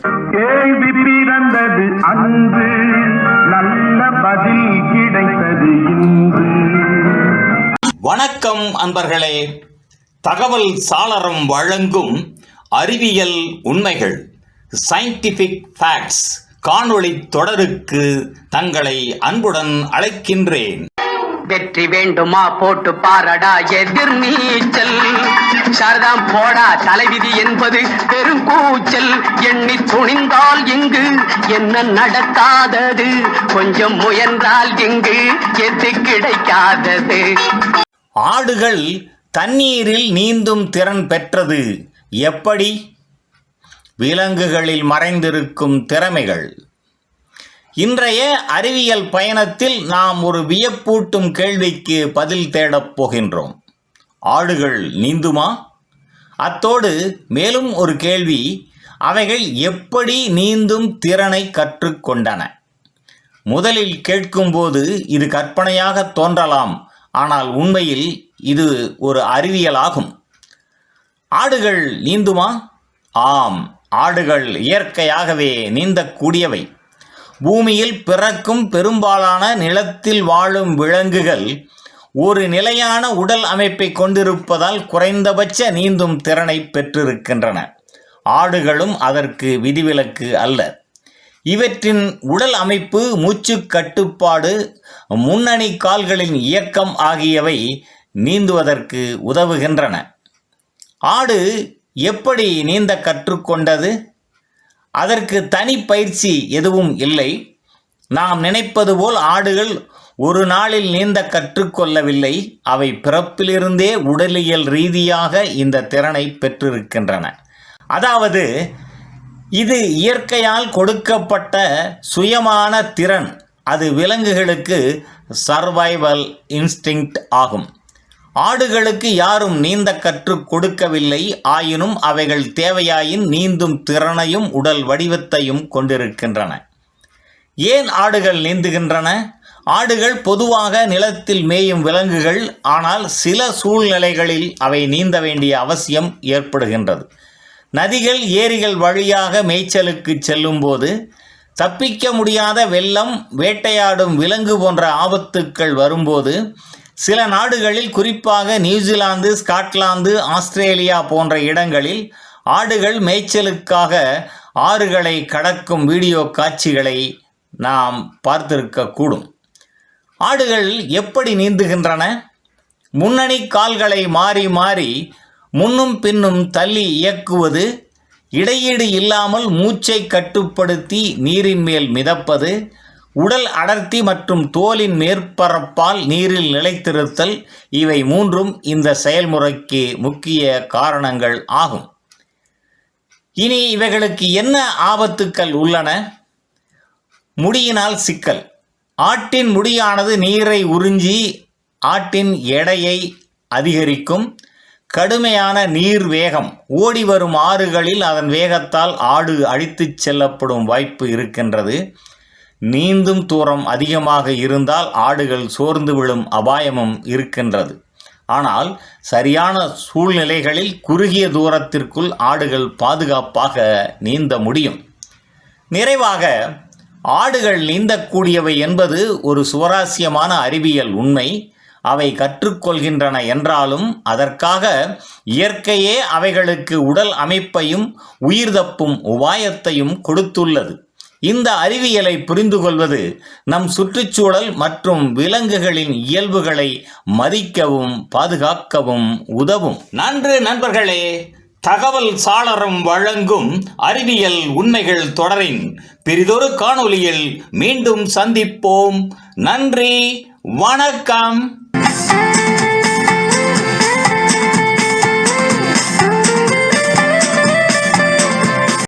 கேள்வி பிறந்தது அன்று, நல்ல பதில் கிடைத்தது இன்று. வணக்கம் அன்பர்களே. தகவல் சாளரம் வழங்கும் அறிவியல் உண்மைகள் சயின்டிபிக் ஃபேக்ட்ஸ் காணொளி தொடருக்கு தங்களை அன்புடன் அழைக்கின்றேன். வெற்றி வேண்டுமா போட்டு பாரடா எதிர் நீச்சல், சாரதாம் போடா தலைவிதி என்பது பெருங்கூச்சல். எண்ணி துணிந்தால் இங்கு என்ன நடக்காதது, கொஞ்சம் முயன்றால் இங்கு எது கிடைக்காதது. ஆடுகள் தண்ணீரில் நீந்தும் திறன் பெற்றது எப்படி? விலங்குகளில் மறைந்திருக்கும் திறமைகள். இன்றைய அறிவியல் பயணத்தில் நாம் ஒரு வியப்பூட்டும் கேள்விக்கு பதில் தேடப் போகின்றோம். ஆடுகள் நீந்துமா? அத்தோடு மேலும் ஒரு கேள்வி, அவைகள் எப்படி நீந்தும் திறனை கற்றுக்கொண்டன? முதலில் கேட்கும்போது இது கற்பனையாக தோன்றலாம், ஆனால் உண்மையில் இது ஒரு அறிவியலாகும். ஆடுகள் நீந்துமா? ஆம், ஆடுகள் இயற்கையாகவே நீந்தக்கூடியவை. பூமியில் பிறக்கும் பெரும்பாலான நிலத்தில் வாழும் விலங்குகள் ஒரு நிலையான உடல் அமைப்பை கொண்டிருப்பதால் குறைந்தபட்ச நீந்தும் திறனை பெற்றிருக்கின்றன. ஆடுகளும் அதற்கு விதிவிலக்கு அல்ல. இவற்றின் உடல் அமைப்பு, மூச்சு கட்டுப்பாடு, முன்னணி கால்களின் இயக்கம் ஆகியவை நீந்துவதற்கு உதவுகின்றன. ஆடு எப்படி நீந்த கற்றுக்கொண்டது? அதற்கு தனி பயிற்சி எதுவும் இல்லை. நாம் நினைப்பது போல் ஆடுகள் ஒரு நாளில் நீந்த கற்றுக்கொள்ளவில்லை. அவை பிறப்பிலிருந்தே உடலியல் ரீதியாக இந்த திறனை பெற்றிருக்கின்றன. அதாவது இது இயற்கையால் கொடுக்கப்பட்ட சுயமான திறன். அது விலங்குகளுக்கு சர்வைவல் இன்ஸ்டிங்க்ட் ஆகும். ஆடுகளுக்கு யாரும் நீந்த கற்றுக் கொடுக்கவில்லை. ஆயினும் அவைகள் தேவையாயின் நீந்தும் திறனையும் உடல் வடிவத்தையும் கொண்டிருக்கின்றன. ஏன் ஆடுகள் நீந்துகின்றன? ஆடுகள் பொதுவாக நிலத்தில் மேயும் விலங்குகள். ஆனால் சில சூழ்நிலைகளில் அவை நீந்த வேண்டிய அவசியம் ஏற்படுகின்றது. நதிகள், ஏரிகள் வழியாக மேய்ச்சலுக்கு செல்லும்போது, தப்பிக்க முடியாத வெள்ளம், வேட்டையாடும் விலங்கு போன்ற ஆபத்துக்கள் வரும்போது, சில நாடுகளில், குறிப்பாக நியூசிலாந்து, ஸ்காட்லாந்து, ஆஸ்திரேலியா போன்ற இடங்களில் ஆடுகள் மேய்ச்சலுக்காக ஆறுகளை கடக்கும் வீடியோ காட்சிகளை நாம் பார்த்திருக்கக்கூடும். ஆடுகள் எப்படி நீந்துகின்றன? முன்னணி கால்களை மாறி மாறி முன்னும் பின்னும் தள்ளி இயக்குவது, இடையீடு இல்லாமல் மூச்சை கட்டுப்படுத்தி நீரின் மேல் மிதப்பது, உடல் அடர்த்தி மற்றும் தோலின் மேற்பரப்பால் நீரில் நிலைத்திருத்தல், இவை மூன்றும் இந்த செயல்முறைக்கு முக்கிய காரணங்கள் ஆகும். இனி இவைகளுக்கு என்ன ஆபத்துக்கள் உள்ளன? முடியினால் சிக்கல். ஆட்டின் முடியானது நீரை உறிஞ்சி ஆட்டின் எடையை அதிகரிக்கும். கடுமையான நீர் வேகம். ஓடி வரும் ஆறுகளில் அதன் வேகத்தால் ஆடு அடித்துச் செல்லப்படும் வாய்ப்பு இருக்கின்றது. நீந்தும் தூரம் அதிகமாக இருந்தால் ஆடுகள் சோர்ந்து விழும் அபாயமும் இருக்கின்றது. ஆனால் சரியான சூழ்நிலைகளில் குறுகிய தூரத்திற்குள் ஆடுகள் பாதுகாப்பாக நீந்த முடியும். நிறைவாக, ஆடுகள் நீந்தக்கூடியவை என்பது ஒரு சுவாரஸ்யமான அறிவியல் உண்மை. அவை கற்றுக்கொள்கின்றன என்றாலும் அதற்காக இயற்கையே அவைகளுக்கு உடல் அமைப்பையும் உயிர் தப்பும் உபாயத்தையும் கொடுத்துள்ளது. இந்த அறிவியலை புரிந்து கொள்வது நம் சுற்றுச்சூழல் மற்றும் விலங்குகளின் இயல்புகளை மதிக்கவும் பாதுகாக்கவும் உதவும். நன்று நண்பர்களே. தகவல் சாளரம் வழங்கும் அறிவியல் உண்மைகள் தொடரின் பெரிதொரு காணொளியில் மீண்டும் சந்திப்போம். நன்றி, வணக்கம்.